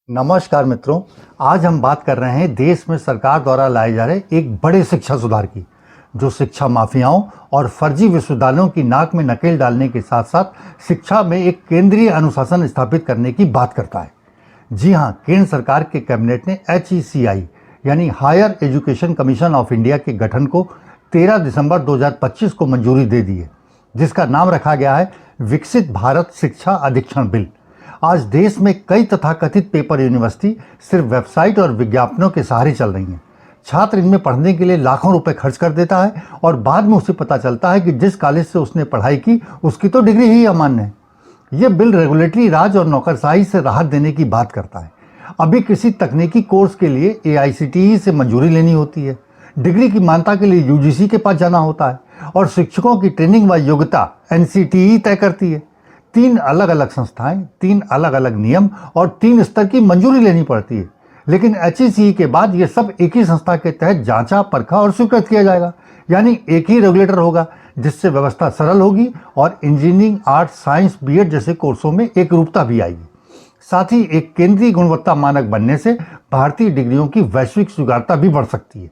नमस्कार मित्रों। आज हम बात कर रहे हैं देश में सरकार द्वारा लाए जा रहे एक बड़े शिक्षा सुधार की, जो शिक्षा माफियाओं और फर्जी विश्वविद्यालयों की नाक में नकेल डालने के साथ साथ शिक्षा में एक केंद्रीय अनुशासन स्थापित करने की बात करता है। जी हाँ, केंद्र सरकार के कैबिनेट ने HECI यानी higher education commission of India के गठन को 13 दिसंबर 2025 को मंजूरी दे दी है, जिसका नाम रखा गया है विकसित भारत शिक्षा अधीक्षण बिल। आज देश में कई तथाकथित पेपर यूनिवर्सिटी सिर्फ वेबसाइट और विज्ञापनों के सहारे चल रही हैं। छात्र इनमें पढ़ने के लिए लाखों रुपए खर्च कर देता है और बाद में उसे पता चलता है कि जिस कॉलेज से उसने पढ़ाई की उसकी तो डिग्री ही अमान्य है। यह बिल रेगुलेटरी राज और नौकरशाही से राहत देने की बात करता है। अभी किसी तकनीकी कोर्स के लिए AICTE से मंजूरी लेनी होती है, डिग्री की मान्यता के लिए UGC के पास जाना होता है और शिक्षकों की ट्रेनिंग व योग्यता NCTE तय करती है। 3 अलग अलग संस्थाएं, 3 अलग अलग नियम और 3 स्तर की मंजूरी लेनी पड़ती है। लेकिन HECI के बाद ये सब एक ही संस्था के तहत जांचा, परखा और स्वीकृत किया जाएगा, यानी एक ही रेगुलेटर होगा, जिससे व्यवस्था सरल होगी और इंजीनियरिंग, आर्ट्स, साइंस, BEd जैसे कोर्सों में एक रूपता भी आएगी। साथ ही एक केंद्रीय गुणवत्ता मानक बनने से भारतीय डिग्रियों की वैश्विक स्वीकार्यता भी बढ़ सकती है।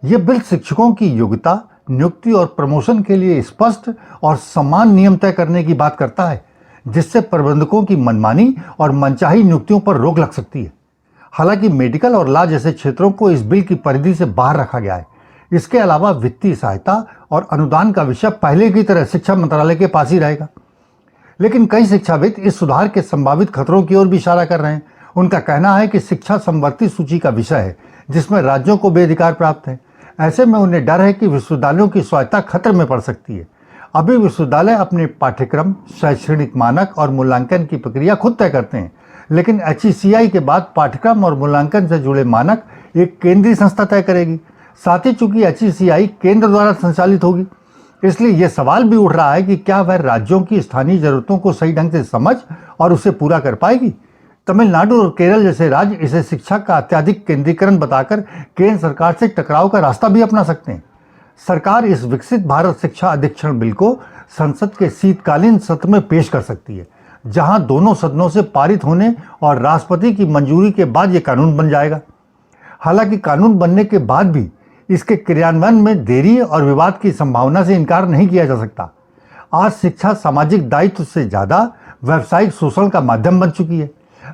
यह बिल शिक्षकों की योग्यता, नियुक्ति और प्रमोशन के लिए स्पष्ट और समान नियम तय करने की बात करता है, जिससे प्रबंधकों की मनमानी और मनचाही नियुक्तियों पर रोक लग सकती है। हालांकि मेडिकल और लॉ जैसे क्षेत्रों को इस बिल की परिधि से बाहर रखा गया है। इसके अलावा वित्तीय सहायता और अनुदान का विषय पहले की तरह शिक्षा मंत्रालय के पास ही रहेगा। लेकिन कई शिक्षाविद इस सुधार के संभावित खतरों की ओर भी इशारा कर रहे हैं। उनका कहना है कि शिक्षा संवर्धित सूची का विषय है, जिसमें राज्यों को भी अधिकार प्राप्त है। ऐसे में उन्हें डर है कि विश्वविद्यालयों की स्वायत्तता खतरे में पड़ सकती है। अभी विश्वविद्यालय अपने पाठ्यक्रम, शैक्षणिक मानक और मूल्यांकन की प्रक्रिया खुद तय करते हैं, लेकिन HECI के बाद पाठ्यक्रम और मूल्यांकन से जुड़े मानक एक केंद्रीय संस्था तय करेगी। साथ ही चूंकि HECI केंद्र द्वारा संचालित होगी, इसलिए यह सवाल भी उठ रहा है कि क्या वह राज्यों की स्थानीय जरूरतों को सही ढंग से समझ और उसे पूरा कर पाएगी। तमिलनाडु और केरल जैसे राज्य इसे शिक्षा का अत्यधिक केंद्रीकरण बताकर केंद्र सरकार से टकराव का रास्ता भी अपना सकते हैं। सरकार इस विकसित भारत शिक्षा अधीक्षण बिल को संसद के शीतकालीन सत्र में पेश कर सकती है, जहां दोनों सदनों से पारित होने और राष्ट्रपति की मंजूरी के बाद यह कानून बन जाएगा। हालांकि कानून बनने के बाद भी इसके क्रियान्वयन में देरी और विवाद की संभावना से इनकार नहीं किया जा सकता। आज शिक्षा सामाजिक दायित्व से ज्यादा व्यावसायिक शोषण का माध्यम बन चुकी है।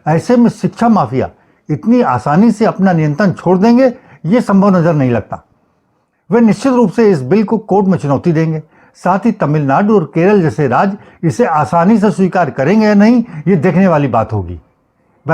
ऐसे में शिक्षा माफिया इतनी आसानी से अपना नियंत्रण छोड़ देंगे, ये संभव नजर नहीं लगता। वे निश्चित रूप से इस बिल को कोर्ट में चुनौती देंगे। साथ ही तमिलनाडु और केरल जैसे राज्य इसे आसानी से स्वीकार करेंगे या नहीं, ये देखने वाली बात होगी।